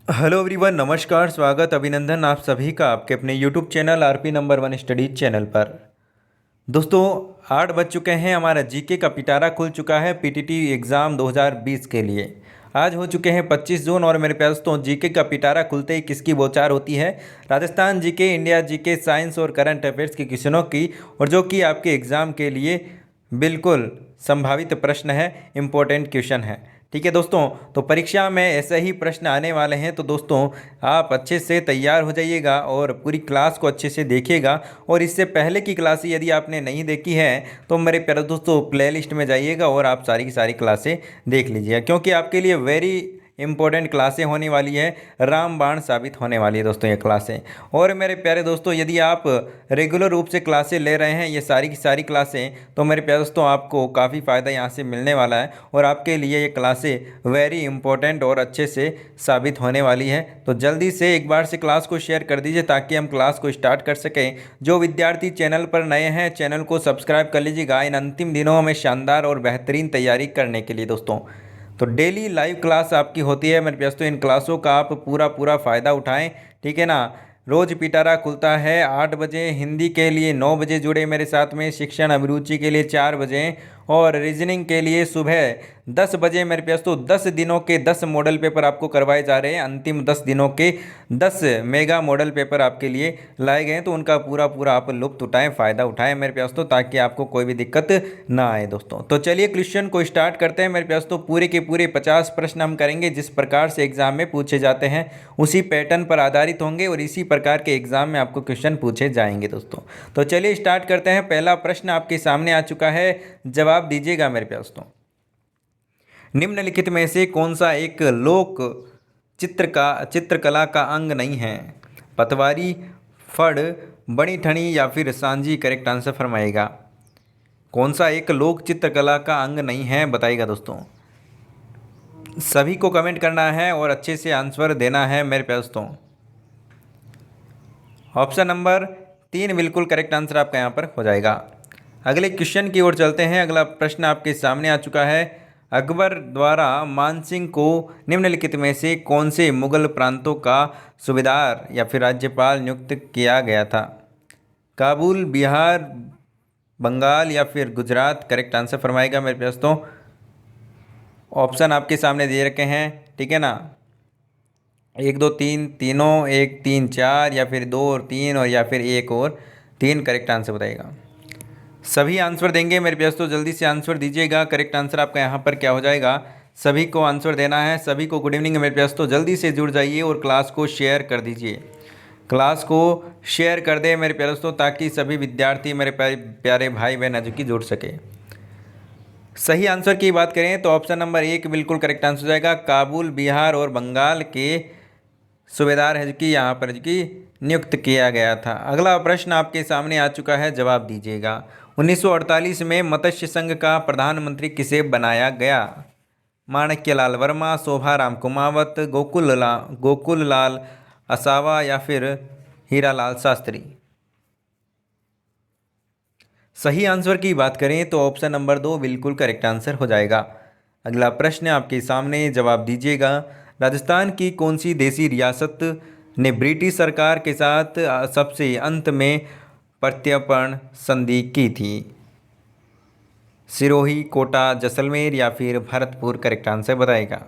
Hello everyone, नमस्कार, स्वागत, अभिनंदन आप सभी का आपके अपने YouTube channel RP number 1 studies channel पर। दोस्तों, 8 बज चुके हैं, हमारा जीके का पिटारा खुल चुका है पीटीटी एग्ज़ाम 2020 के लिए। आज हो चुके हैं 25 जून और मेरे प्यारे दोस्तों, जीके का पिटारा खुलते ही किसकी बौछार होती है? Rajasthan GK, India GK, science और करंट अफेयर्स के क्वेश्चनों की, और जो कि आपके एग्ज़ाम के लिए बिल्कुल संभावित प्रश्न है, इम्पोर्टेंट क्वेश्चन है। ठीक है दोस्तों, तो परीक्षा में ऐसे ही प्रश्न आने वाले हैं, तो दोस्तों आप अच्छे से तैयार हो जाइएगा और पूरी क्लास को अच्छे से देखिएगा। और इससे पहले की क्लासें यदि आपने नहीं देखी है तो मेरे प्यारे दोस्तों प्लेलिस्ट में जाइएगा और आप सारी की सारी क्लासें देख लीजिएगा, क्योंकि आपके लिए वेरी इंपॉर्टेंट क्लासें होने वाली है, रामबाण साबित होने वाली है दोस्तों ये क्लासें। और मेरे प्यारे दोस्तों, यदि आप रेगुलर रूप से क्लासें ले रहे हैं, ये सारी की सारी क्लासें, तो मेरे प्यारे दोस्तों आपको काफ़ी फ़ायदा यहाँ से मिलने वाला है और आपके लिए ये क्लासें वेरी इंपॉर्टेंट और अच्छे से साबित होने वाली है। तो जल्दी से एक बार से क्लास को शेयर कर दीजिए ताकि हम क्लास को स्टार्ट कर सकें। जो विद्यार्थी चैनल पर नए हैं, चैनल को सब्सक्राइब कर लीजिएगा इन अंतिम दिनों में शानदार और बेहतरीन तैयारी करने के लिए। दोस्तों, तो डेली लाइव क्लास आपकी होती है मेरे प्यारे दोस्तों, इन क्लासों का आप पूरा फ़ायदा उठाएं। ठीक है ना। रोज़ पिटारा खुलता है 8 बजे, हिंदी के लिए 9 बजे जुड़े मेरे साथ में, शिक्षण अभिरुचि के लिए 4 बजे और रीजनिंग के लिए सुबह 10 बजे मेरे प्यारे दोस्तों। 10 दिनों के 10 मॉडल पेपर आपको करवाए जा रहे हैं। अंतिम 10 दिनों के 10 मेगा मॉडल पेपर आपके लिए लाए गए हैं, तो उनका पूरा आप लुत्फ़ उठाएं, फ़ायदा उठाएं मेरे प्यारे दोस्तों, ताकि आपको कोई भी दिक्कत ना आए दोस्तों। तो चलिए क्वेश्चन को स्टार्ट करते हैं मेरे प्यारे दोस्तों। पूरे के पूरे 50 प्रश्न हम करेंगे, जिस प्रकार से एग्जाम में पूछे जाते हैं उसी पैटर्न पर आधारित होंगे और इसी प्रकार के एग्जाम में आपको क्वेश्चन पूछे जाएंगे दोस्तों। तो चलिए स्टार्ट करते हैं। पहला प्रश्न आपके सामने आ चुका है, जवाब दीजिएगा मेरे प्यारे दोस्तों। निम्नलिखित में से कौन सा एक लोक चित्रकला का अंग नहीं है? पतवारी, फड़, बनी ठनी या फिर सांझी? करेक्ट आंसर फरमाएगा। कौन सा एक लोक चित्रकला का अंग नहीं है, बताइएगा दोस्तों। सभी को कमेंट करना है और अच्छे से आंसर देना है मेरे प्यारे दोस्तों। ऑप्शन नंबर 3 बिल्कुल करेक्ट आंसर आपका यहाँ पर हो जाएगा। अगले क्वेश्चन की ओर चलते हैं। अगला प्रश्न आपके सामने आ चुका है। अकबर द्वारा मानसिंह को निम्नलिखित में से कौन से मुगल प्रांतों का सूबेदार या फिर राज्यपाल नियुक्त किया गया था? काबुल, बिहार, बंगाल या फिर गुजरात? करेक्ट आंसर फरमाएगा मेरे प्यारे दोस्तों। ऑप्शन आपके सामने दे रखे हैं, ठीक है ना। 1 2 3 तीनों, 1 3 4 या फिर 2 और 3 और या फिर 1 और 3? करेक्ट आंसर बताइएगा। सभी आंसर देंगे मेरे प्यारे दोस्तों, जल्दी से आंसर दीजिएगा। करेक्ट आंसर आपका यहाँ पर क्या हो जाएगा? सभी को आंसर देना है। सभी को गुड इवनिंग मेरे प्यारे दोस्तों, जल्दी से जुड़ जाइए और क्लास को शेयर कर दीजिए। क्लास को शेयर कर दें मेरे प्यारे दोस्तों, ताकि सभी विद्यार्थी मेरे प्यारे भाई बहन है जो कि जुड़ सके। सही आंसर की बात करें तो ऑप्शन नंबर 1 बिल्कुल करेक्ट आंसर हो जाएगा। काबुल, बिहार और बंगाल के सूबेदार है जो कि यहाँ पर जो कि नियुक्त किया गया था। अगला प्रश्न आपके सामने आ चुका है, जवाब दीजिएगा। 1948 में मत्स्य संघ का प्रधानमंत्री किसे बनाया गया? माणक्यलाल वर्मा, शोभाराम कुमावत, गोकुल लाल असावा या फिर हीरालाल शास्त्री? सही आंसर की बात करें तो ऑप्शन नंबर 2 बिल्कुल करेक्ट आंसर हो जाएगा। अगला प्रश्न आपके सामने, जवाब दीजिएगा। राजस्थान की कौन सी देसी रियासत ने ब्रिटिश सरकार के साथ सबसे अंत में प्रत्यर्पण संधि की थी? सिरोही, कोटा, जैसलमेर या फिर भरतपुर? करेक्ट आंसर बताएगा।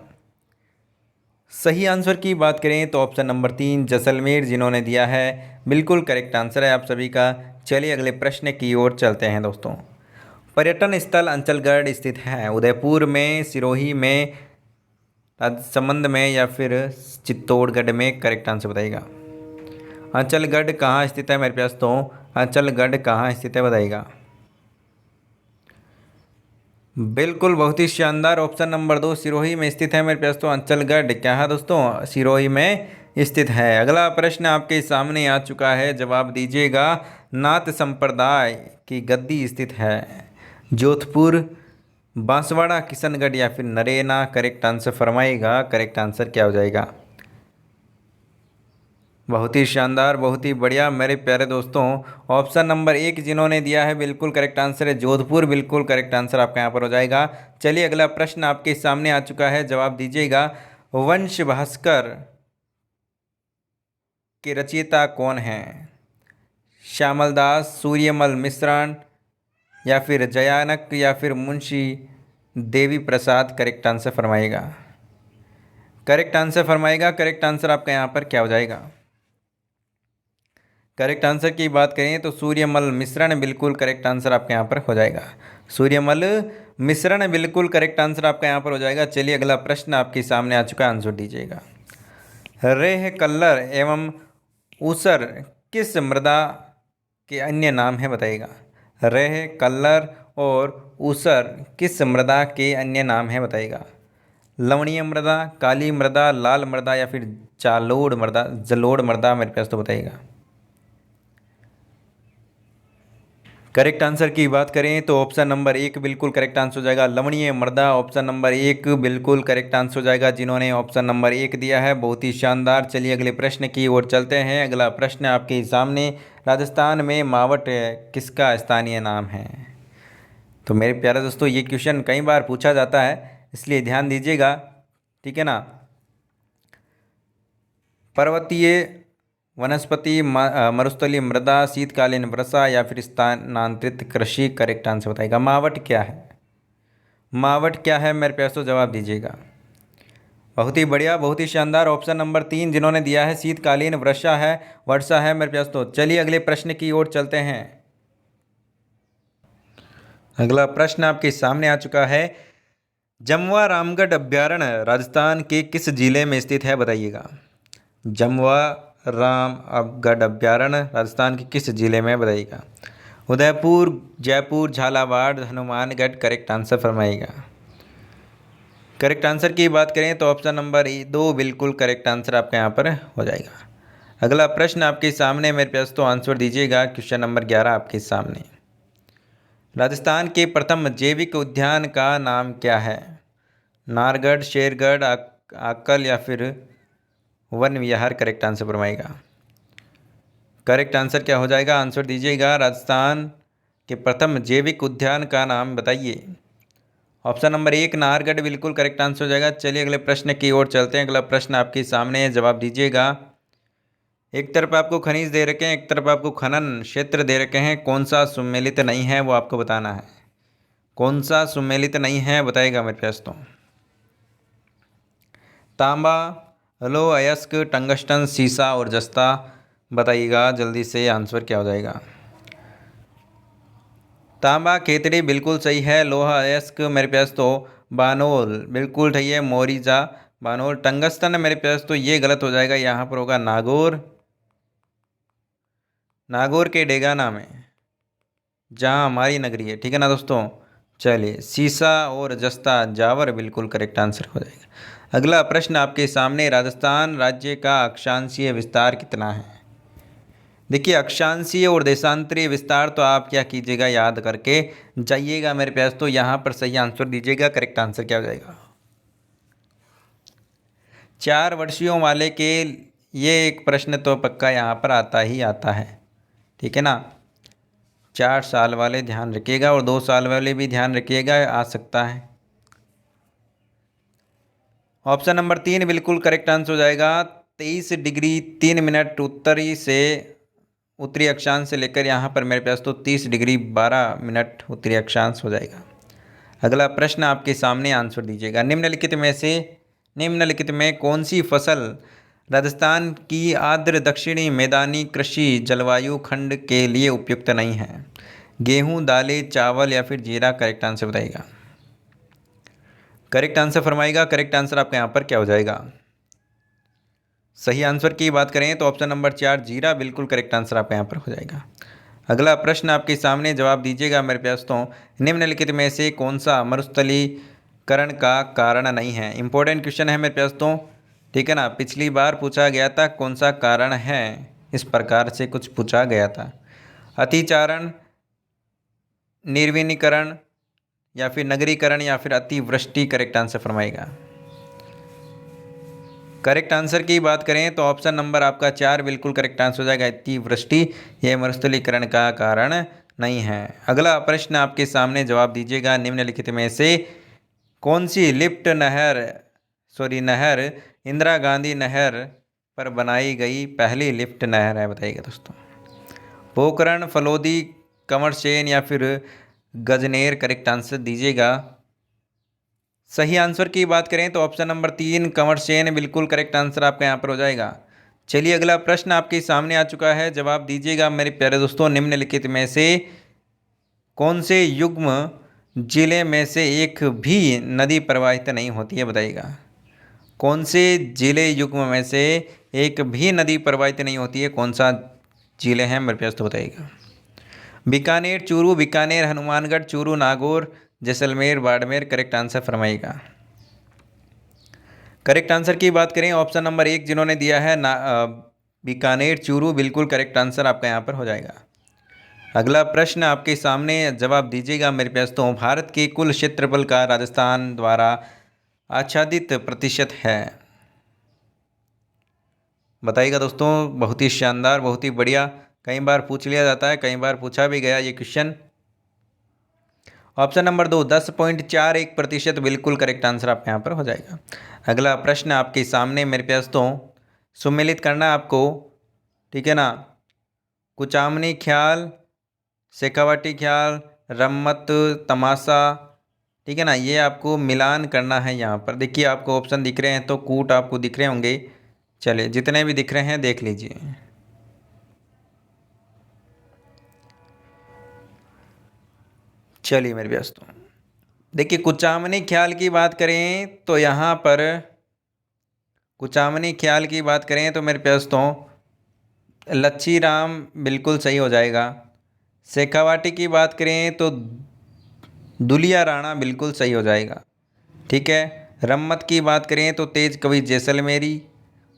सही आंसर की बात करें तो ऑप्शन नंबर 3 जैसलमेर जिन्होंने दिया है, बिल्कुल करेक्ट आंसर है आप सभी का। चलिए अगले प्रश्न की ओर चलते हैं दोस्तों। पर्यटन स्थल अंचलगढ़ स्थित है उदयपुर में, सिरोही में, राजसमंद में या फिर चित्तौड़गढ़ में? करेक्ट आंसर बताइएगा। अंचलगढ़ कहाँ स्थित है मेरे प्यारे दोस्तों? अंचलगढ़ कहाँ स्थित है बताइएगा। बिल्कुल, बहुत ही शानदार। ऑप्शन नंबर 2 सिरोही में स्थित है मेरे प्यारे दोस्तों। अंचलगढ़ क्या है दोस्तों? सिरोही में स्थित है। अगला प्रश्न आपके सामने आ चुका है, जवाब दीजिएगा। नाथ संप्रदाय की गद्दी स्थित है जोधपुर, बांसवाड़ा, किशनगढ़ या फिर नरेना? करेक्ट आंसर फरमाइएगा। करेक्ट आंसर क्या हो जाएगा? बहुत ही शानदार, बहुत ही बढ़िया मेरे प्यारे दोस्तों। ऑप्शन नंबर 1 जिन्होंने दिया है, बिल्कुल करेक्ट आंसर है जोधपुर, बिल्कुल करेक्ट आंसर आपका यहाँ पर हो जाएगा। चलिए अगला प्रश्न आपके सामने आ चुका है, जवाब दीजिएगा। वंश भास्कर के रचयिता कौन हैं? श्यामल दास, सूर्यमल मिश्रण, या फिर जयानक, या फिर मुंशी देवी प्रसाद? करेक्ट आंसर फरमाइएगा। करेक्ट आंसर फरमाइएगा। करेक्ट आंसर आपका यहाँ पर क्या हो जाएगा? करेक्ट आंसर की बात करें तो सूर्यमल मिश्रण बिल्कुल करेक्ट आंसर आपके यहाँ पर हो जाएगा। सूर्यमल मिश्रण बिल्कुल करेक्ट आंसर आपका यहाँ पर हो जाएगा। चलिए अगला प्रश्न आपके सामने आ चुका है, आंसर दीजिएगा। रेह, कल्लर एवं ऊसर किस मृदा के अन्य नाम है? बताइएगा। रेह, कल्लर और ऊसर किस मृदा के अन्य नाम है? बताइएगा। लवणीय मृदा, काली मृदा, लाल मृदा, या फिर जलोढ़ मृदा? मेरे पास तो बताइएगा। करेक्ट आंसर की बात करें तो ऑप्शन नंबर 1 बिल्कुल करेक्ट आंसर हो जाएगा, लवणीय मृदा। ऑप्शन नंबर 1 बिल्कुल करेक्ट आंसर हो जाएगा। जिन्होंने ऑप्शन नंबर 1 दिया है बहुत ही शानदार। चलिए अगले प्रश्न की ओर चलते हैं। अगला प्रश्न आपके सामने, राजस्थान में मावट किसका स्थानीय नाम है? तो मेरे प्यारे दोस्तों, ये क्वेश्चन कई बार पूछा जाता है, इसलिए ध्यान दीजिएगा, ठीक है ना। पर्वतीय वनस्पति, मरुस्थलीय मृदा, शीतकालीन वर्षा, या फिर स्थानांतरित कृषि? करेक्ट आंसर बताइएगा। मावट क्या है? मावट क्या है मेरे प्यार तो जवाब दीजिएगा। बहुत ही बढ़िया, बहुत ही शानदार। ऑप्शन नंबर 3 जिन्होंने दिया है शीतकालीन वर्षा है मेरे प्यार तो। चलिए अगले प्रश्न की ओर चलते हैं। अगला प्रश्न आपके सामने आ चुका है। जमवा रामगढ़ अभ्यारण्य राजस्थान के किस जिले में स्थित है? बताइएगा। जमवा रामगढ़ अभ्यारण्य राजस्थान के किस जिले में? बताइएगा। उदयपुर, जयपुर, झालावाड़, हनुमानगढ़? करेक्ट आंसर फरमाइएगा। करेक्ट आंसर की बात करें तो ऑप्शन नंबर 2 बिल्कुल करेक्ट आंसर आपका यहाँ पर हो जाएगा। अगला प्रश्न आपके सामने मेरे पास तो आंसर दीजिएगा। क्वेश्चन नंबर 11 आपके सामने, राजस्थान के प्रथम जैविक उद्यान का नाम क्या है? नारगढ़, शेरगढ़, आकल, या फिर वन विहार? करेक्ट आंसर फरमाइएगा। करेक्ट आंसर क्या हो जाएगा? आंसर दीजिएगा। राजस्थान के प्रथम जैविक उद्यान का नाम बताइए। ऑप्शन नंबर 1 नाहरगढ़ बिल्कुल करेक्ट आंसर हो जाएगा। चलिए अगले प्रश्न की ओर चलते हैं। अगला प्रश्न आपके सामने है, जवाब दीजिएगा। एक तरफ आपको खनिज दे रखे हैं, एक तरफ आपको खनन क्षेत्र दे रखे हैं, कौन सा सुमेलित नहीं है वो आपको बताना है। कौन सा सुमेलित नहीं है बताएगा मेरे पास तो। तांबा, लोह अयस्क, टंगस्टन, सीसा और जस्ता? बताइएगा जल्दी से, आंसर क्या हो जाएगा। तांबा, खेतड़ी बिल्कुल सही है। लोहा अयस्क मेरे पास तो बानोल बिल्कुल सही है, मोरिजा बानोल। टंगस्टन मेरे पास तो ये गलत हो जाएगा, यहाँ पर होगा नागौर, नागौर के डेगाना में, जहाँ हमारी नगरी है, ठीक है ना दोस्तों। चलिए सीसा और जस्ता जावर बिल्कुल करेक्ट आंसर हो जाएगा। अगला प्रश्न आपके सामने, राजस्थान राज्य का अक्षांशीय विस्तार कितना है? देखिए अक्षांशीय और देशांतरीय विस्तार तो आप क्या कीजिएगा, याद करके जाइएगा मेरे पास तो। यहाँ पर सही आंसर दीजिएगा। करेक्ट आंसर क्या हो जाएगा? 4 वर्षियों वाले के ये एक प्रश्न तो पक्का यहाँ पर आता ही आता है, ठीक है ना। 4 साल वाले ध्यान रखिएगा और 2 साल वाले भी ध्यान रखिएगा, आ सकता है। ऑप्शन नंबर 3 बिल्कुल करेक्ट आंसर हो जाएगा। 23 डिग्री 3 मिनट उत्तरी अक्षांश से लेकर यहाँ पर मेरे पास तो 30 डिग्री 12 मिनट उत्तरी अक्षांश हो जाएगा। अगला प्रश्न आपके सामने, आंसर दीजिएगा। निम्नलिखित में कौन सी फसल राजस्थान की आर्द्र दक्षिणी मैदानी कृषि जलवायु खंड के लिए उपयुक्त नहीं है? गेहूं, दालें, चावल, या फिर जीरा? करेक्ट आंसर बताइएगा। करेक्ट आंसर फरमाइएगा। करेक्ट आंसर आपका यहाँ पर क्या हो जाएगा? सही आंसर की बात करें तो ऑप्शन नंबर 4 जीरा बिल्कुल करेक्ट आंसर आपका यहाँ पर हो जाएगा। अगला प्रश्न आपके सामने, जवाब दीजिएगा मेरे प्यास तो। निम्नलिखित में से कौन सा मरुस्थलीकरण का कारण नहीं है? इंपॉर्टेंट क्वेश्चन है मेरे प्यास तो, ठीक है ना। पिछली बार पूछा गया था कौन सा कारण है, इस प्रकार से कुछ पूछा गया था। अतिचारण, निर्वनीकरण, या फिर नगरीकरण, या फिर अतिवृष्टि? करेक्ट आंसर फरमाएगा। करेक्ट आंसर की बात करें तो ऑप्शन नंबर आपका 4 बिल्कुल करेक्ट आंसर हो जाएगा। अतिवृष्टि यह मरुस्थलीकरण का कारण नहीं है। अगला प्रश्न आपके सामने, जवाब दीजिएगा। निम्नलिखित में से कौन सी नहर इंदिरा गांधी नहर पर बनाई गई पहली लिफ्ट नहर है? बताइएगा दोस्तों। पोखरण, फलोदी, कमरसेन या फिर गजनेर? करेक्ट आंसर दीजिएगा। सही आंसर की बात करें तो ऑप्शन नंबर 3 कमरसेन बिल्कुल करेक्ट आंसर आपका यहाँ पर हो जाएगा। चलिए अगला प्रश्न आपके सामने आ चुका है, जवाब दीजिएगा मेरे प्यारे दोस्तों। निम्नलिखित में से कौन से युग्म जिले में से एक भी नदी प्रवाहित नहीं होती है? बताइएगा। कौन से जिले युग्म में से एक भी नदी प्रवाहित नहीं होती है? कौन सा जिले हैं मेरे प्यारे दोस्तों? बताइएगा। बीकानेर, चूरू, बीकानेर, हनुमानगढ़, चूरू, नागौर, जैसलमेर, बाड़मेर? करेक्ट आंसर फरमाइएगा। करेक्ट आंसर की बात करें ऑप्शन नंबर 1 जिन्होंने दिया है बीकानेर, चूरू, बिल्कुल करेक्ट आंसर आपका यहाँ पर हो जाएगा। अगला प्रश्न आपके सामने, जवाब दीजिएगा मेरे प्यारे दोस्तों। भारत के कुल क्षेत्रफल का राजस्थान द्वारा आच्छादित प्रतिशत है? बताइएगा दोस्तों। बहुत ही शानदार, बहुत ही बढ़िया। कई बार पूछ लिया जाता है, कई बार पूछा भी गया ये क्वेश्चन। ऑप्शन नंबर 2 10.41%, बिल्कुल करेक्ट आंसर आपके यहाँ पर हो जाएगा। अगला प्रश्न आपके सामने मेरे प्यारे दोस्तों, सम्मिलित करना है आपको, ठीक है ना। कुचामनी ख्याल, शेखावाटी ख्याल, रम्मत, तमाशा, ठीक है ना, ये आपको मिलान करना है। यहाँ पर देखिए आपको ऑप्शन दिख रहे हैं तो कूट आपको दिख रहे होंगे। चलिए जितने भी दिख रहे हैं देख लीजिए। चलिए मेरे दोस्तों, देखिए कुचामनी ख्याल की बात करें तो यहाँ पर कुचामनी ख्याल की बात करें तो मेरे दोस्तों लच्छी राम बिल्कुल सही हो जाएगा। शेखावाटी की बात करें तो दुलिया राणा बिल्कुल सही हो जाएगा, ठीक है। रम्मत की बात करें तो तेज कवि जैसलमेरी,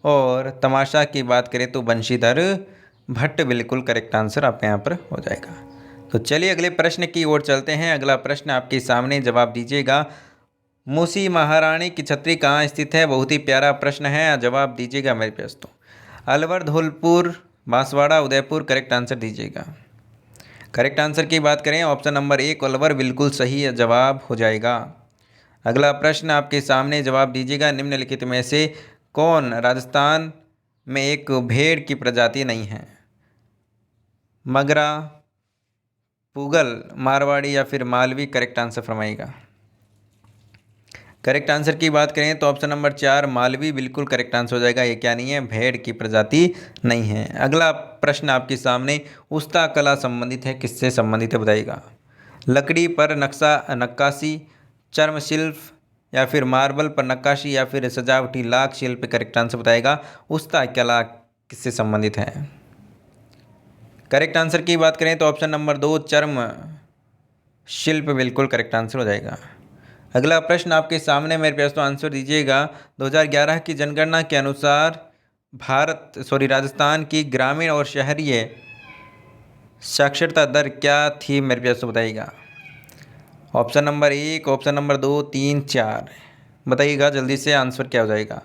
और तमाशा की बात करें तो बंशीधर भट्ट, बिल्कुल करेक्ट आंसर आपके यहाँ पर हो जाएगा। तो चलिए अगले प्रश्न की ओर चलते हैं। अगला प्रश्न आपके सामने, जवाब दीजिएगा। मूसी महारानी की छत्री कहाँ स्थित है? बहुत ही प्यारा प्रश्न है, जवाब दीजिएगा मेरे दोस्तों। अलवर, धौलपुर, बांसवाड़ा, उदयपुर? करेक्ट आंसर दीजिएगा। करेक्ट आंसर की बात करें ऑप्शन नंबर 1 अलवर, बिल्कुल सही जवाब हो जाएगा। अगला प्रश्न आपके सामने, जवाब दीजिएगा। निम्नलिखित में से कौन राजस्थान में एक भेड़ की प्रजाति नहीं है? मगरा, पुगल, मारवाड़ी या फिर मालवी? करेक्ट आंसर फरमाइएगा। करेक्ट आंसर की बात करें तो ऑप्शन नंबर 4 मालवी, बिल्कुल करेक्ट आंसर हो जाएगा। ये क्या नहीं है? भेड़ की प्रजाति नहीं है। अगला प्रश्न आपके सामने, उस्ता कला संबंधित है, किससे संबंधित है? बताइएगा। लकड़ी पर नक्काशी, चर्म शिल्प या फिर मार्बल पर नक्काशी या फिर सजावटी लाख शिल्प? करेक्ट आंसर बताएगा। उस्ता कला किससे संबंधित है? करेक्ट आंसर की बात करें तो ऑप्शन नंबर 2 चर्म शिल्प, बिल्कुल करेक्ट आंसर हो जाएगा। अगला प्रश्न आपके सामने मेरे प्यारे दोस्तों, आंसर दीजिएगा। 2011 की जनगणना के अनुसार राजस्थान की ग्रामीण और शहरी साक्षरता दर क्या थी? मेरे प्यारे दोस्तों बताइएगा। Option number 1, option number 2, 3, 4? बताइएगा जल्दी से, आंसर क्या हो जाएगा।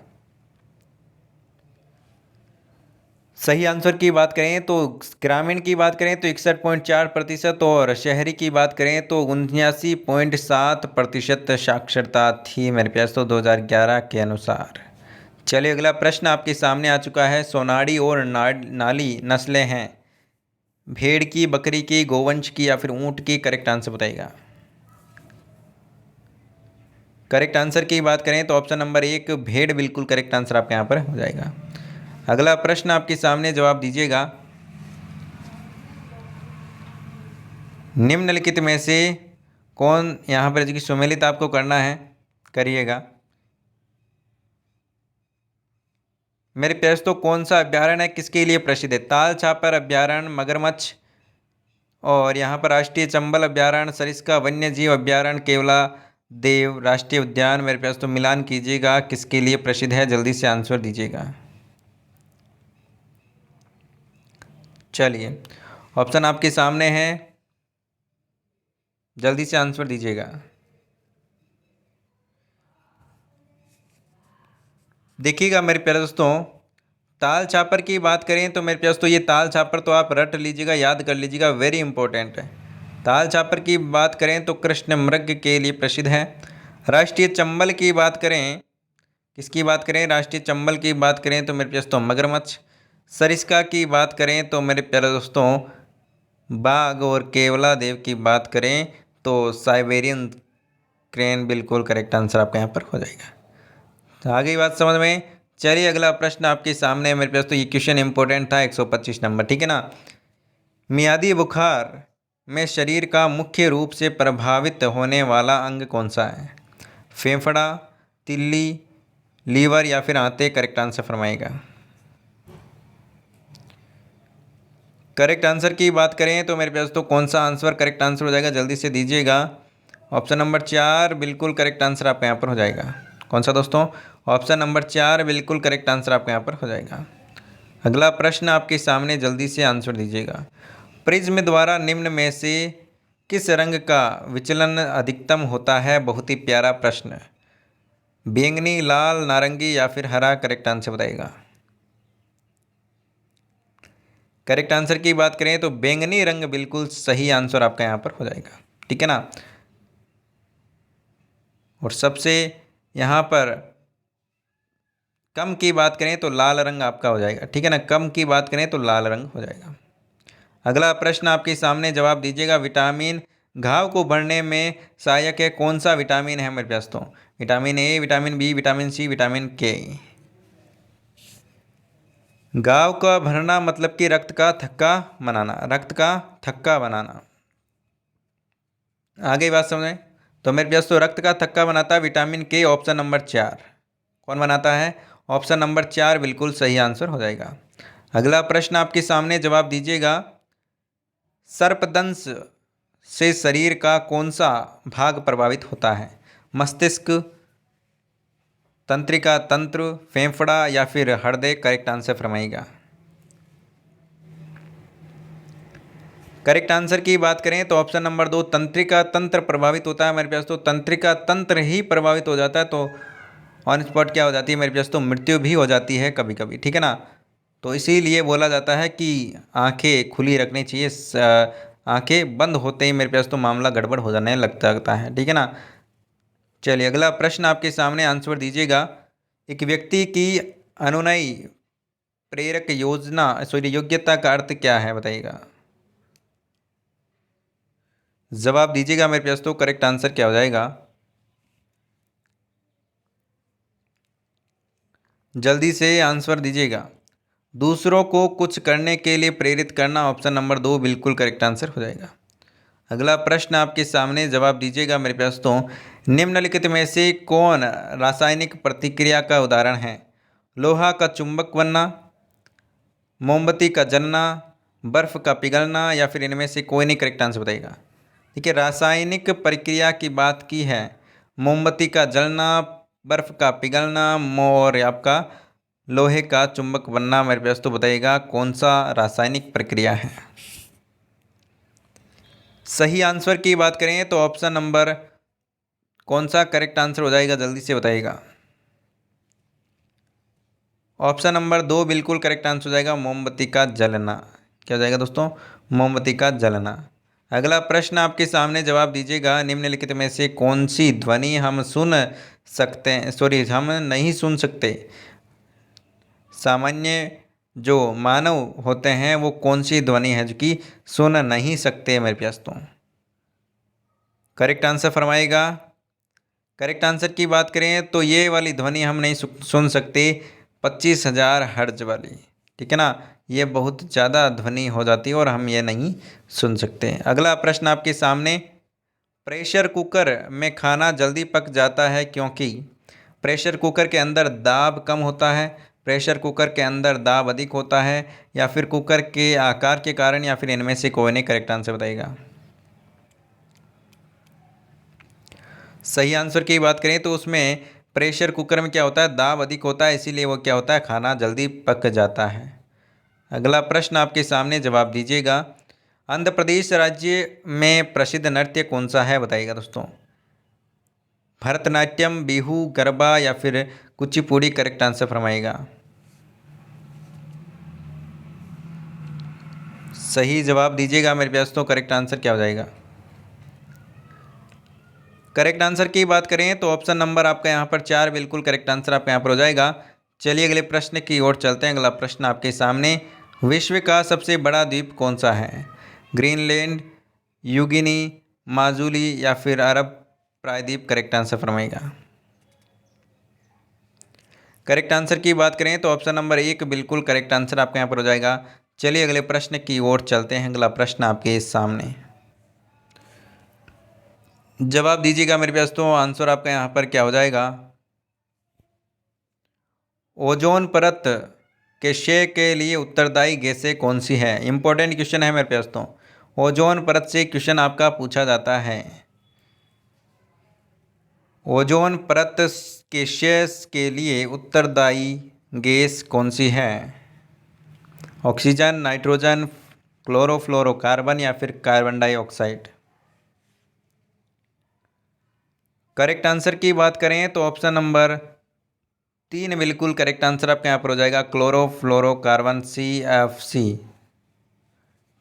सही आंसर की बात करें तो ग्रामीण की बात करें तो 61.4% और शहरी की बात करें तो 79.7% साक्षरता थी मेरे प्यारे दोस्तों 2011 के अनुसार। चलिए अगला प्रश्न आपके सामने आ चुका है। सोनाड़ी और नाली नस्लें हैं भेड़ की, बकरी की, गोवंश की या फिर ऊंट की? करेक्ट आंसर बताइएगा। करेक्ट आंसर की बात करें तो ऑप्शन नंबर 1 भेड़, बिल्कुल करेक्ट आंसर आपके यहाँ पर हो जाएगा। अगला प्रश्न आपके सामने, जवाब दीजिएगा। निम्नलिखित में से कौन, यहाँ पर जो सम्मिलित आपको करना है करिएगा। मेरे प्यारे दोस्तों कौन सा अभ्यारण्य है किसके लिए प्रसिद्ध है? ताल छापर अभ्यारण्य, मगरमच्छ, और यहाँ पर राष्ट्रीय चंबल अभ्यारण्य, सरिस्का वन्य जीव अभ्यारण्य, केवला देव राष्ट्रीय उद्यान? मेरे प्यारे दोस्तों मिलान कीजिएगा, किसके लिए प्रसिद्ध है, जल्दी से आंसर दीजिएगा। चलिए ऑप्शन आपके सामने है, जल्दी से आंसर दीजिएगा। देखिएगा मेरे प्यारे दोस्तों, ताल छापर की बात करें तो मेरे प्यारे दोस्तों ये ताल छापर तो आप रट लीजिएगा, याद कर लीजिएगा, वेरी इंपॉर्टेंट है। ताल छापर की बात करें तो कृष्ण मृग के लिए प्रसिद्ध है। राष्ट्रीय चंबल की बात करें किसकी बात करें, राष्ट्रीय चंबल की बात करें तो मेरे दोस्तों मगरमच्छ। सरिस्का की बात करें तो मेरे प्यारे दोस्तों बाघ। और केवला देव की बात करें तो साइबेरियन क्रेन बिल्कुल करेक्ट आंसर आपका यहाँ पर हो जाएगा। तो आ गई बात समझ में। चलिए अगला प्रश्न आपके सामने है मेरे पास। तो ये क्वेश्चन इंपॉर्टेंट था, 125 नंबर, ठीक है ना। मियादी बुखार में शरीर का मुख्य रूप से प्रभावित होने वाला अंग कौन सा है? फेफड़ा, तिल्ली, लीवर या फिर आंतें? करेक्ट आंसर फरमाएगा। करेक्ट आंसर की बात करें तो मेरे पास तो कौन सा आंसर करेक्ट आंसर हो जाएगा, जल्दी से दीजिएगा। ऑप्शन नंबर 4 बिल्कुल करेक्ट आंसर आपका यहाँ पर हो जाएगा। कौन सा दोस्तों? ऑप्शन नंबर 4 बिल्कुल करेक्ट आंसर आपका यहाँ पर हो जाएगा। अगला प्रश्न आपके सामने, जल्दी से आंसर दीजिएगा। प्रिज्म द्वारा निम्न में से किस रंग का विचलन अधिकतम होता है? बहुत ही प्यारा प्रश्न। बैंगनी, लाल, नारंगी या फिर हरा? करेक्ट आंसर बताइएगा। करेक्ट आंसर की बात करें तो बैंगनी रंग बिल्कुल सही आंसर आपका यहाँ पर हो जाएगा, ठीक है ना। और सबसे यहाँ पर कम की बात करें तो लाल रंग आपका हो जाएगा, ठीक है ना। कम की बात करें तो लाल रंग हो जाएगा। अगला प्रश्न आपके सामने, जवाब दीजिएगा। विटामिन घाव को भरने में सहायक है, कौन सा विटामिन है मेरे पास? तो vitamin A, vitamin B, vitamin C, vitamin K. घाव का भरना मतलब कि रक्त का थक्का बनाना, रक्त का थक्का बनाना। आगे बात समझें तो मेरे पास तो रक्त का थक्का बनाता है विटामिन के, ऑप्शन नंबर 4। कौन बनाता है? ऑप्शन नंबर 4 बिल्कुल सही आंसर हो जाएगा। अगला प्रश्न आपके सामने, जवाब दीजिएगा। सर्पदंश से शरीर का कौन सा भाग प्रभावित होता है? मस्तिष्क, तंत्रिका तंत्र, फेफड़ा या फिर हृदय? करेक्ट आंसर फरमाइएगा। करेक्ट आंसर की बात करें तो ऑप्शन नंबर 2 तंत्रिका तंत्र प्रभावित होता है मेरे पास। तो तंत्रिका तंत्र ही प्रभावित हो जाता है तो ऑन स्पॉट क्या हो जाती है मेरे पास? तो मृत्यु भी हो जाती है कभी कभी, ठीक है ना। तो इसीलिए बोला जाता है कि आंखें खुली रखनी चाहिए। आंखें बंद होते ही मेरे पास तो मामला गड़बड़ हो जाने लगता है, ठीक है ना। चलिए अगला प्रश्न आपके सामने, आंसर दीजिएगा। एक व्यक्ति की अनुनयी प्रेरक योग्यता का अर्थ क्या है बताइएगा। जवाब दीजिएगा मेरे पास तो करेक्ट आंसर क्या हो जाएगा, जल्दी से आंसर दीजिएगा। दूसरों को कुछ करने के लिए प्रेरित करना, ऑप्शन नंबर 2 बिल्कुल करेक्ट आंसर हो जाएगा। अगला प्रश्न आपके सामने, जवाब दीजिएगा मेरे पास तो निम्नलिखित में से कौन रासायनिक प्रतिक्रिया का उदाहरण है? लोहा का चुंबक बनना, मोमबत्ती का जलना, बर्फ का पिघलना या फिर इनमें से कोई नहीं? करेक्ट आंसर बताइएगा। देखिए रासायनिक प्रक्रिया की बात की है, मोमबत्ती का जलना, बर्फ का पिघलना और आपका लोहे का चुंबक बनना। मेरे पास तो बताइएगा कौन सा रासायनिक प्रक्रिया है। सही आंसर की बात करें तो ऑप्शन नंबर कौन सा करेक्ट आंसर हो जाएगा, जल्दी से बताइएगा। ऑप्शन नंबर 2 बिल्कुल करेक्ट आंसर हो जाएगा, मोमबत्ती का जलना। क्या हो जाएगा दोस्तों? मोमबत्ती का जलना। अगला प्रश्न आपके सामने, जवाब दीजिएगा। निम्नलिखित में से कौन सी ध्वनि हम सुन सकते हैं, हम नहीं सुन सकते? सामान्य जो मानव होते हैं वो कौन सी ध्वनि है जो कि सुन नहीं सकते मेरे पास? तो करेक्ट आंसर फरमाएगा। करेक्ट आंसर की बात करें तो ये वाली ध्वनि हम नहीं सुन सकते, 25,000 हर्ज वाली, ठीक है ना। ये बहुत ज़्यादा ध्वनि हो जाती है और हम ये नहीं सुन सकते। अगला प्रश्न आपके सामने, प्रेशर कुकर में खाना जल्दी पक जाता है क्योंकि प्रेशर कुकर के अंदर दाब कम होता है, प्रेशर कुकर के अंदर दाब अधिक होता है या फिर कुकर के आकार के कारण या फिर इनमें से कोई नहीं? करेक्ट आंसर बताइएगा। सही आंसर की बात करें तो उसमें प्रेशर कुकर में क्या होता है, दाब अधिक होता है, इसीलिए वो क्या होता है, खाना जल्दी पक जाता है। अगला प्रश्न आपके सामने, जवाब दीजिएगा। आंध्र प्रदेश राज्य में प्रसिद्ध नृत्य कौन सा है बताइएगा दोस्तों? भरतनाट्यम, बिहू, गरबा या फिर कुचिपुड़ी? Correct answer फरमाइएगा। सही जवाब दीजिएगा मेरे पास तो करेक्ट आंसर क्या हो जाएगा? करेक्ट आंसर की बात करें तो ऑप्शन नंबर आपका यहाँ पर 4 बिल्कुल करेक्ट आंसर आपका यहाँ पर हो जाएगा। चलिए अगले प्रश्न की ओर चलते हैं। अगला प्रश्न आपके सामने, विश्व का सबसे बड़ा द्वीप कौन सा है? ग्रीनलैंड, यूगिनी, माजुली या फिर अरब प्रायद्वीप? करेक्ट आंसर फरमाइएगा। करेक्ट आंसर की बात करें तो ऑप्शन नंबर 1 बिल्कुल करेक्ट आंसर आपके यहाँ पर हो जाएगा। चलिए अगले प्रश्न की ओर चलते हैं। अगला प्रश्न आपके सामने, जवाब दीजिएगा मेरे पास। तो आंसर आपका यहाँ पर क्या हो जाएगा? ओजोन परत के क्षय के लिए उत्तरदायी गैसें कौन सी है? इंपॉर्टेंट क्वेश्चन है मेरे पास। तो ओजोन परत से क्वेश्चन आपका पूछा जाता है। ओजोन परत के क्षय के लिए उत्तरदायी गैस कौन सी है? ऑक्सीजन, नाइट्रोजन, क्लोरोफ्लोरोकार्बन या फिर कार्बन डाइऑक्साइड? करेक्ट आंसर की बात करें तो ऑप्शन नंबर 3 बिल्कुल करेक्ट आंसर आपके यहाँ पर हो जाएगा, क्लोरोफ्लोरोकार्बन, CFC।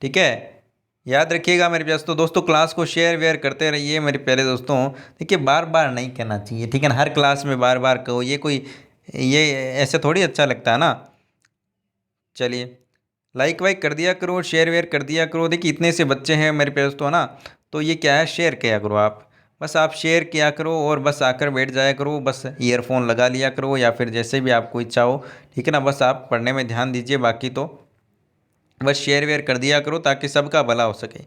ठीक है, याद रखिएगा मेरे पास। तो दोस्तों क्लास को शेयर वेयर करते रहिए मेरे प्यारे दोस्तों। देखिए बार बार नहीं कहना चाहिए, ठीक है ना, हर क्लास में बार बार कहो, ये ऐसे थोड़ी अच्छा लगता है ना। चलिए लाइक वाइक कर दिया करो, शेयर वेयर कर दिया करो। देखिए इतने से बच्चे हैं मेरे पास तो ना, तो ये क्या है, शेयर किया करो आप। बस आप शेयर किया करो और बस आकर बैठ जाया करो, बस ईयरफोन लगा लिया करो या फिर जैसे भी आपको इच्छा हो, ठीक है ना। बस आप पढ़ने में ध्यान दीजिए, बाकी तो बस शेयर वेयर कर दिया करो ताकि सबका भला हो सके।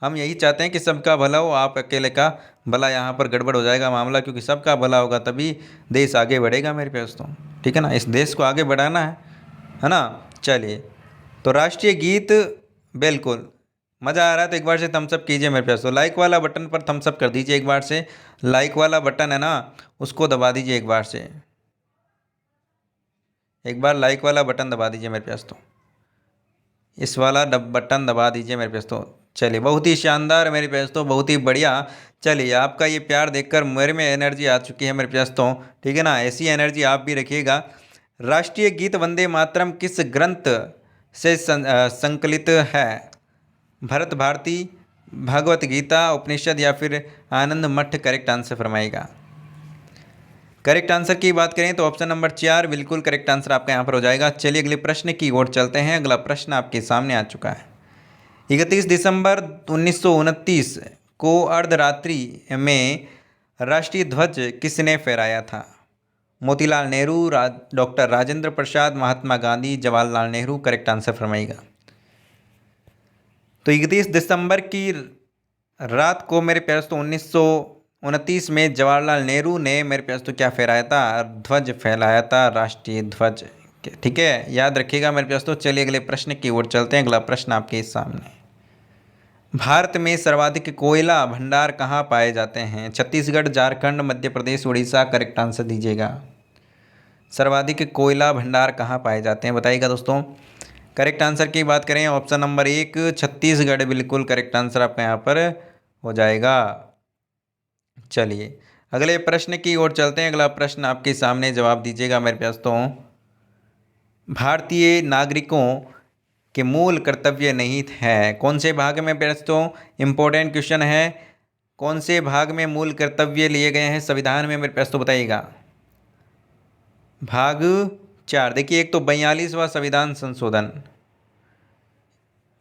हम यही चाहते हैं कि सबका भला हो, आप अकेले का भला यहाँ पर गड़बड़ हो जाएगा मामला, क्योंकि सबका भला होगा तभी देश आगे बढ़ेगा मेरे पास तो, ठीक है ना। इस देश को आगे बढ़ाना है ना। चलिए तो राष्ट्रीय गीत, बिल्कुल मज़ा आ रहा है तो एक बार से थम्स अप कीजिए मेरे पास। तो लाइक वाला बटन पर थम्स अप कर दीजिए एक बार से, लाइक वाला बटन है ना उसको दबा दीजिए एक बार से, एक बार लाइक वाला बटन दबा दीजिए मेरे पास। तो इस वाला बटन दबा दीजिए मेरे पास। तो चलिए बहुत ही शानदार मेरे पास, तो बहुत ही बढ़िया। चलिए आपका ये प्यार देखकर मेरे में एनर्जी आ चुकी है मेरे पास तो, ठीक है ना। ऐसी एनर्जी आप भी रखिएगा। राष्ट्रीय गीत वंदे मातरम किस ग्रंथ से संकलित है? भरत भारती, भगवत गीता, उपनिषद या फिर आनंद मठ? करेक्ट आंसर फरमाएगा। करेक्ट आंसर की बात करें तो ऑप्शन नंबर 4 बिल्कुल करेक्ट आंसर आपका यहाँ पर हो जाएगा। चलिए अगले प्रश्न की ओर चलते हैं। अगला प्रश्न आपके सामने आ चुका है। 31 दिसंबर 1929 को अर्धरात्रि में राष्ट्रीय ध्वज किसने फहराया था? Motilal Nehru, doctor Rajendra Prasad, Mahatma Gandhi, Jawaharlal Nehru? Correct answer फरमाइएगा। तो 31 दिसंबर की रात को मेरे प्यारे दोस्तों 1929 में जवाहरलाल नेहरू ने मेरे प्यारे दोस्तों क्या फहराया था? ध्वज फहराया था, राष्ट्रीय ध्वज। ठीक है, याद रखिएगा मेरे प्यारे दोस्तों। चलिए अगले प्रश्न की ओर चलते हैं। अगला प्रश्न आपके सामने, भारत में सर्वाधिक कोयला भंडार कहाँ पाए जाते हैं? छत्तीसगढ़, झारखंड, मध्य प्रदेश, उड़ीसा? करेक्ट आंसर दीजिएगा। सर्वाधिक कोयला भंडार कहाँ पाए जाते हैं बताइएगा दोस्तों। करेक्ट आंसर की बात करें ऑप्शन नंबर 1 छत्तीसगढ़ बिल्कुल करेक्ट आंसर आपका यहाँ पर हो जाएगा। चलिए अगले प्रश्न की ओर चलते हैं। अगला प्रश्न आपके सामने, जवाब दीजिएगा मेरे पास। तो भारतीय नागरिकों के मूल कर्तव्य निहित है कौन से भाग में? दोस्तों इंपॉर्टेंट क्वेश्चन है, कौन से भाग में मूल कर्तव्य लिए गए हैं संविधान में मेरे पास? तो बताइएगा। भाग 4, देखिए एक तो 42वां संविधान संशोधन,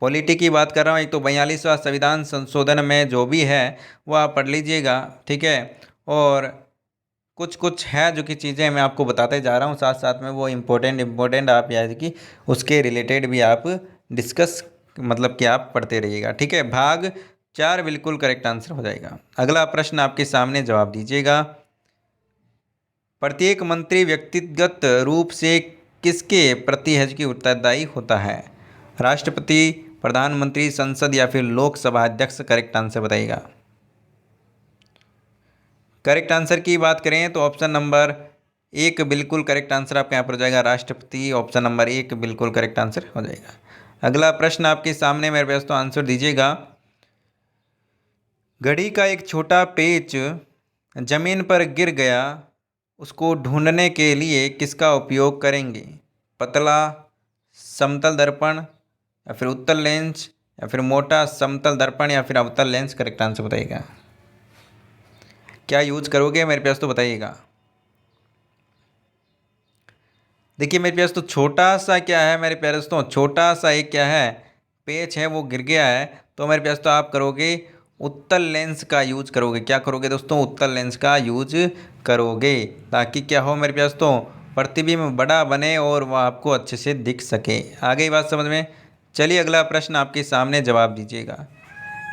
पॉलिटी की बात कर रहा हूँ, एक तो 42वां संविधान संशोधन में जो भी है वो आप पढ़ लीजिएगा, ठीक है। और कुछ कुछ है जो कि चीज़ें मैं आपको बताते जा रहा हूँ, साथ साथ में वो इम्पोर्टेंट आप याद कि उसके रिलेटेड भी आप डिस्कस मतलब कि आप पढ़ते रहिएगा, ठीक है। भाग 4 बिल्कुल करेक्ट आंसर हो जाएगा। अगला प्रश्न आपके सामने, जवाब दीजिएगा। प्रत्येक मंत्री व्यक्तिगत रूप से किसके प्रति हज की उत्तरदायी होता है? राष्ट्रपति, प्रधानमंत्री, संसद या फिर लोकसभा अध्यक्ष? करेक्ट आंसर बताइएगा। करेक्ट आंसर की बात करें तो ऑप्शन नंबर 1 बिल्कुल करेक्ट आंसर आपका यहाँ पर हो जाएगा, राष्ट्रपति। ऑप्शन नंबर 1 बिल्कुल करेक्ट आंसर हो जाएगा। अगला प्रश्न आपके सामने मेरे पास, तो आंसर दीजिएगा। घड़ी का एक छोटा पेच जमीन पर गिर गया, उसको ढूंढने के लिए किसका उपयोग करेंगे? पतला समतल दर्पण या फिर उत्तल लेंस या फिर मोटा समतल दर्पण या फिर अवतल लेंस? करेक्ट आंसर बताइएगा। क्या यूज करोगे मेरे प्यास, तो बताइएगा। देखिए मेरे प्यास, तो छोटा सा क्या है मेरे प्यारे दोस्तों, छोटा सा एक क्या है पेच है वो गिर गया है, तो मेरे प्यास तो आप करोगे उत्तल लेंस का यूज करोगे। क्या करोगे दोस्तों, उत्तल लेंस का यूज करोगे, ताकि क्या हो मेरे प्यास तो प्रतिबिंब बड़ा बने और वह आपको अच्छे से दिख सके। आ गई बात समझ में। चलिए अगला प्रश्न आपके सामने, जवाब दीजिएगा।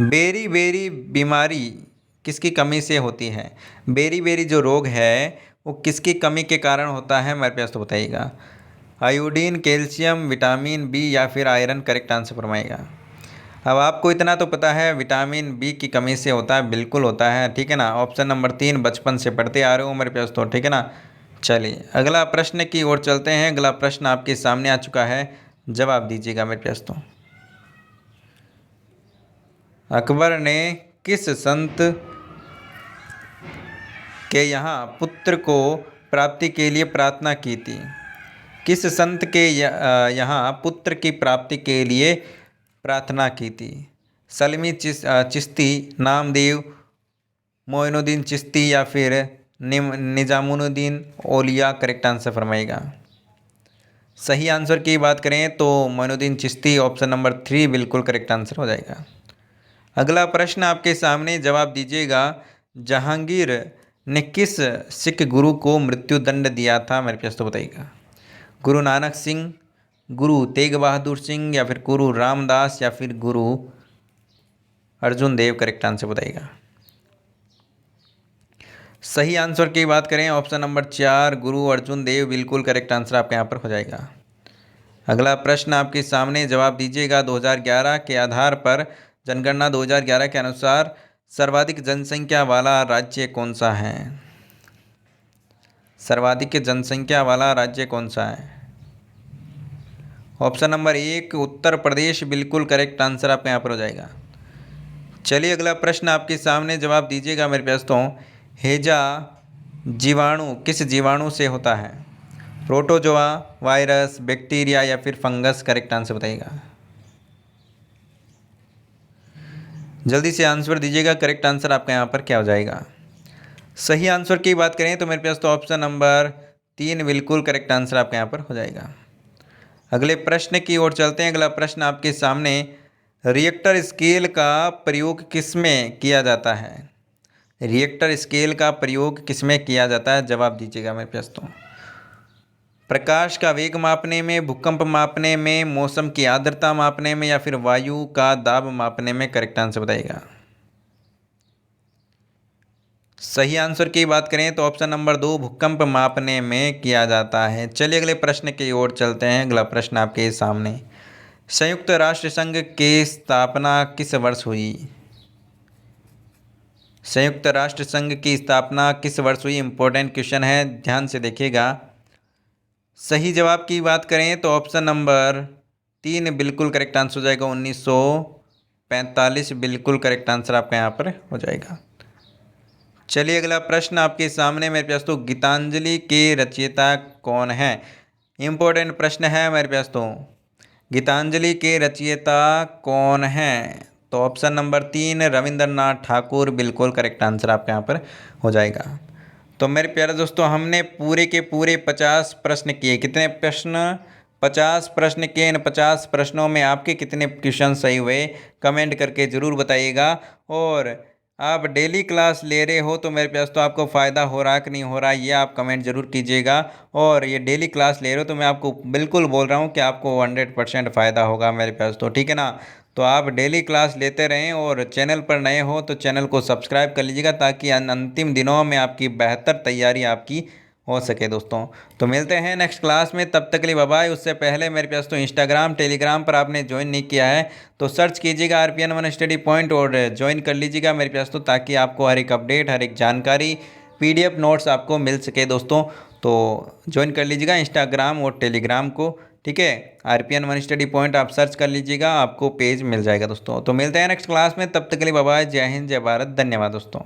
बेरी बेरी बीमारी किसकी कमी से होती है? बेरी बेरी जो रोग है वो किसकी कमी के कारण होता है मेरे प्यास, तो बताइएगा। आयोडीन, कैल्शियम, विटामिन बी या फिर आयरन, करेक्ट आंसर फरमाइएगा। अब आपको इतना तो पता है विटामिन बी की कमी से होता है, बिल्कुल होता है, ठीक है ना। ऑप्शन नंबर 3 बचपन से पढ़ते आ रहे हो मेरे प्यास, तो ठीक है ना। चलिए अगला प्रश्न की ओर चलते हैं। अगला प्रश्न आपके सामने आ चुका है, जवाब दीजिएगा मेरे प्यास तो। अकबर ने किस संत के यहाँ पुत्र को प्राप्ति के लिए प्रार्थना की थी? किस संत के यहाँ पुत्र की प्राप्ति के लिए प्रार्थना की थी? सलमी चिश्ती, नामदेव, मोइनुद्दीन चिश्ती या फिर निजामुद्दीन औलिया, करेक्ट आंसर फरमाइएगा। सही आंसर की बात करें तो मोइनुद्दीन चिश्ती, ऑप्शन नंबर 3 बिल्कुल करेक्ट आंसर हो जाएगा। अगला प्रश्न आपके सामने, जवाब दीजिएगा। जहांगीर ने किस सिख गुरु को मृत्यु दंड दिया था मेरे पास, तो बताइएगा। गुरु नानक सिंह, गुरु तेग बहादुर सिंह या फिर गुरु रामदास या फिर गुरु अर्जुन देव, करेक्ट आंसर बताइएगा। सही आंसर की बात करें ऑप्शन नंबर 4 गुरु अर्जुन देव, बिल्कुल करेक्ट आंसर आपके यहाँ पर हो जाएगा। अगला प्रश्न आपके सामने, जवाब दीजिएगा। 2011 के आधार पर जनगणना 2011 के अनुसार सर्वाधिक जनसंख्या वाला राज्य कौन सा है? सर्वाधिक जनसंख्या वाला राज्य कौन सा है? ऑप्शन नंबर 1 उत्तर प्रदेश, बिल्कुल करेक्ट आंसर आपके यहाँ पर हो जाएगा। चलिए अगला प्रश्न आपके सामने, जवाब दीजिएगा मेरे दोस्तों। हैजा जीवाणु किस जीवाणु से होता है? प्रोटोजोआ, वायरस, बैक्टीरिया या फिर फंगस, करेक्ट आंसर बताइएगा। जल्दी से आंसर दीजिएगा, करेक्ट आंसर आपका यहाँ पर क्या हो जाएगा। सही आंसर की बात करें तो मेरे पास तो ऑप्शन नंबर 3 बिल्कुल करेक्ट आंसर आपके यहाँ पर हो जाएगा। अगले प्रश्न की ओर चलते हैं। अगला प्रश्न आपके सामने, रिएक्टर स्केल का प्रयोग किस में किया जाता है? रिएक्टर स्केल का प्रयोग किस में किया जाता है? जवाब दीजिएगा मेरे पास तो। प्रकाश का वेग मापने में, भूकंप मापने में, मौसम की आर्द्रता मापने में या फिर वायु का दाब मापने में, करेक्ट आंसर बताइएगा। सही आंसर की बात करें तो ऑप्शन नंबर 2 भूकंप मापने में किया जाता है। चलिए अगले प्रश्न की ओर चलते हैं। अगला प्रश्न आपके सामने, संयुक्त राष्ट्र संघ की स्थापना किस वर्ष हुई? संयुक्त राष्ट्र संघ की स्थापना किस वर्ष हुई? इंपॉर्टेंट क्वेश्चन है, ध्यान से देखिएगा। सही जवाब की बात करें तो ऑप्शन नंबर 3 बिल्कुल करेक्ट आंसर हो जाएगा। 1945 बिल्कुल करेक्ट आंसर आपका यहाँ पर हो जाएगा। चलिए अगला प्रश्न आपके सामने मेरे पास तो, गीतांजलि के रचयिता कौन है? इंपॉर्टेंट प्रश्न है मेरे पास तो। गीतांजलि के रचयिता कौन है? तो ऑप्शन नंबर 3 रविंद्रनाथ ठाकुर, बिल्कुल करेक्ट आंसर आपके यहाँ पर हो जाएगा। तो मेरे प्यारे दोस्तों, हमने पूरे के पूरे 50 प्रश्न किए। कितने प्रश्न? 50 प्रश्न किए। इन 50 प्रश्नों में आपके कितने क्वेश्चन सही हुए कमेंट करके ज़रूर बताइएगा। और आप डेली क्लास ले रहे हो तो मेरे पास तो आपको फ़ायदा हो रहा कि नहीं हो रहा, ये आप कमेंट ज़रूर कीजिएगा। और ये डेली क्लास ले रहे हो तो मैं आपको बिल्कुल बोल रहा हूँ कि आपको 100% फ़ायदा होगा मेरे पास तो, ठीक है ना। तो आप डेली क्लास लेते रहें और चैनल पर नए हो तो चैनल को सब्सक्राइब कर लीजिएगा, ताकि अंतिम दिनों में आपकी बेहतर तैयारी आपकी हो सके दोस्तों। तो मिलते हैं नेक्स्ट क्लास में, तब तक के लिए बाय बाय। उससे पहले मेरे पास तो इंस्टाग्राम टेलीग्राम पर आपने ज्वाइन नहीं किया है तो सर्च कीजिएगा RPN1 स्टडी पॉइंट और ज्वाइन कर लीजिएगा मेरे पास तो, ताकि आपको हर एक अपडेट, हर एक जानकारी, PDF नोट्स आपको मिल सके दोस्तों। तो ज्वाइन कर लीजिएगा इंस्टाग्राम और टेलीग्राम को, ठीक है। RPN1 स्टडी पॉइंट आप सर्च कर लीजिएगा, आपको पेज मिल जाएगा दोस्तों। तो मिलते हैं नेक्स्ट क्लास में, तब तक के लिए बाय बाय। जय हिंद, जय भारत, धन्यवाद दोस्तों।